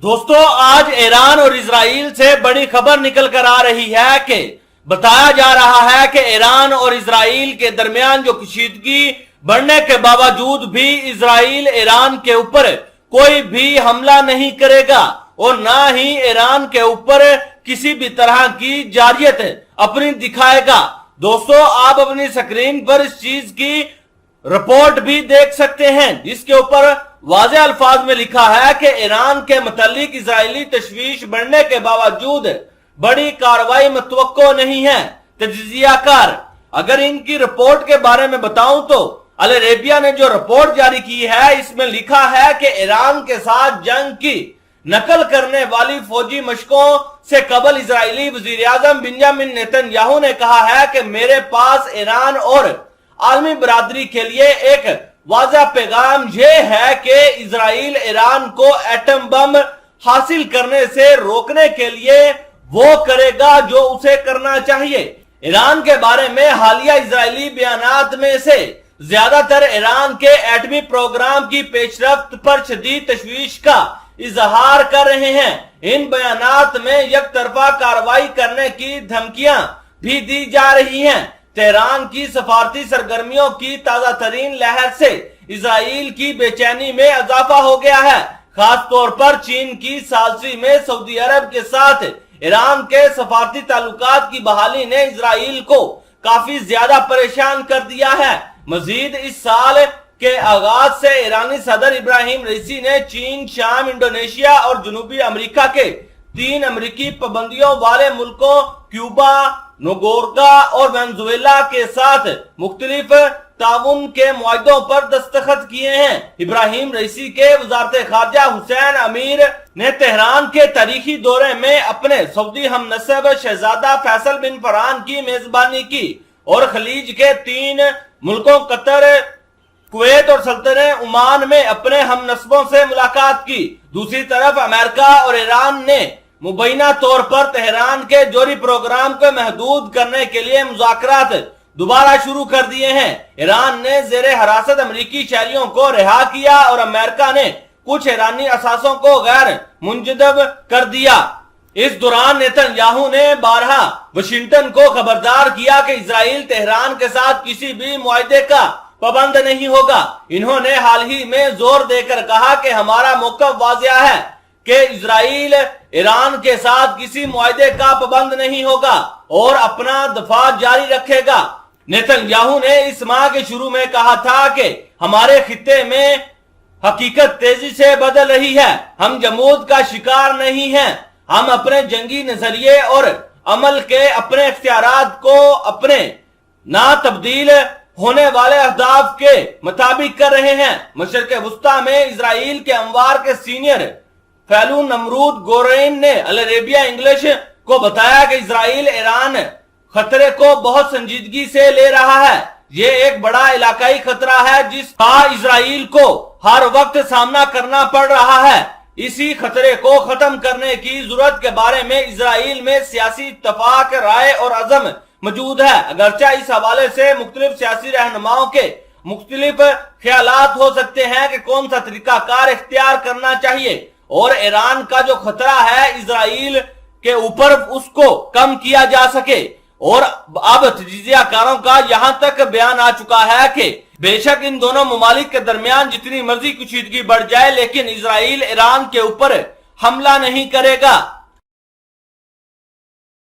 دوستو آج ایران اور اسرائیل سے بڑی خبر نکل کر آ رہی ہے کہ بتایا جا رہا ہے کہ ایران اور اسرائیل کے درمیان جو کشیدگی بڑھنے کے باوجود بھی اسرائیل ایران کے اوپر کوئی بھی حملہ نہیں کرے گا اور نہ ہی ایران کے اوپر کسی بھی طرح کی جارحیت اپنی دکھائے گا۔ دوستو آپ اپنی سکرین پر اس چیز کی رپورٹ بھی دیکھ سکتے ہیں جس کے اوپر واضح الفاظ میں لکھا ہے کہ ایران کے متعلق اسرائیلی تشویش بڑھنے کے باوجود بڑی کارروائی متوقع نہیں ہے۔ تجزیہ کار اگر ان کی رپورٹ کے بارے میں بتاؤں تو العربیہ نے جو رپورٹ جاری کی ہے اس میں لکھا ہے کہ ایران کے ساتھ جنگ کی نقل کرنے والی فوجی مشقوں سے قبل اسرائیلی وزیر اعظم بنیامین نیتن یاہو نے کہا ہے کہ میرے پاس ایران اور عالمی برادری کے لیے ایک واضح پیغام یہ ہے کہ اسرائیل ایران کو ایٹم بم حاصل کرنے سے روکنے کے لیے وہ کرے گا جو اسے کرنا چاہیے۔ ایران کے بارے میں حالیہ اسرائیلی بیانات میں سے زیادہ تر ایران کے ایٹمی پروگرام کی پیش رفت پر شدید تشویش کا اظہار کر رہے ہیں۔ ان بیانات میں یک طرفہ کارروائی کرنے کی دھمکیاں بھی دی جا رہی ہیں۔ تہران کی سفارتی سرگرمیوں کی تازہ ترین لہر سے اسرائیل کی بے چینی میں اضافہ ہو گیا ہے، خاص طور پر چین کی ثالثی میں سعودی عرب کے ساتھ ایران کے سفارتی تعلقات کی بحالی نے اسرائیل کو کافی زیادہ پریشان کر دیا ہے۔ مزید اس سال کے آغاز سے ایرانی صدر ابراہیم رئیسی نے چین، شام، انڈونیشیا اور جنوبی امریکہ کے 3 امریکی پابندیوں والے ملکوں کیوبا، نگورگا اور وینزویلا کے ساتھ مختلف تعاون کے معاہدوں پر دستخط کیے ہیں۔ ابراہیم رئیسی کے وزارت خارجہ حسین امیر نے تہران کے تاریخی دورے میں اپنے سعودی ہم نصب شہزادہ فیصل بن فرحان کی میزبانی کی اور خلیج کے 3 ملکوں قطر، کویت اور سلطنت عمان میں اپنے ہم نصبوں سے ملاقات کی۔ دوسری طرف امریکہ اور ایران نے مبینہ طور پر تہران کے جوہری پروگرام کو محدود کرنے کے لیے مذاکرات دوبارہ شروع کر دیے ہیں۔ ایران نے زیر حراست امریکی شہریوں کو رہا کیا اور امریکہ نے کچھ ایرانی اثاثوں کو غیر منجذب کر دیا۔ اس دوران نیتن یاہو نے بارہا واشنگٹن کو خبردار کیا کہ اسرائیل تہران کے ساتھ کسی بھی معاہدے کا پابند نہیں ہوگا۔ انہوں نے حال ہی میں زور دے کر کہا کہ ہمارا موقف واضح ہے کہ اسرائیل ایران کے ساتھ کسی معاہدے کا پابند نہیں ہوگا اور اپنا دفاع جاری رکھے گا۔ نیتن یاہو نے اس ماہ کے شروع میں کہا تھا کہ ہمارے خطے میں حقیقت تیزی سے بدل رہی ہے، ہم جمود کا شکار نہیں ہیں، ہم اپنے جنگی نظریے اور عمل کے اپنے اختیارات کو اپنے نہ تبدیل ہونے والے اہداف کے مطابق کر رہے ہیں۔ مشرق وسطی میں اسرائیل کے اموار کے سینئر فیلو نمرود گورین نے العربیہ انگلش کو بتایا کہ اسرائیل ایران خطرے کو بہت سنجیدگی سے لے رہا ہے۔ یہ ایک بڑا علاقائی خطرہ ہے جس کا اسرائیل کو ہر وقت سامنا کرنا پڑ رہا ہے۔ اسی خطرے کو ختم کرنے کی ضرورت کے بارے میں اسرائیل میں سیاسی اتفاق رائے اور عزم موجود ہے، اگرچہ اس حوالے سے مختلف سیاسی رہنماؤں کے مختلف خیالات ہو سکتے ہیں کہ کون سا طریقہ کار اختیار کرنا چاہیے اور ایران کا جو خطرہ ہے اسرائیل کے اوپر اس کو کم کیا جا سکے۔ اور اب تجزیہ کاروں کا یہاں تک بیان آ چکا ہے کہ بے شک ان دونوں ممالک کے درمیان جتنی مرضی کشیدگی بڑھ جائے لیکن اسرائیل ایران کے اوپر حملہ نہیں کرے گا۔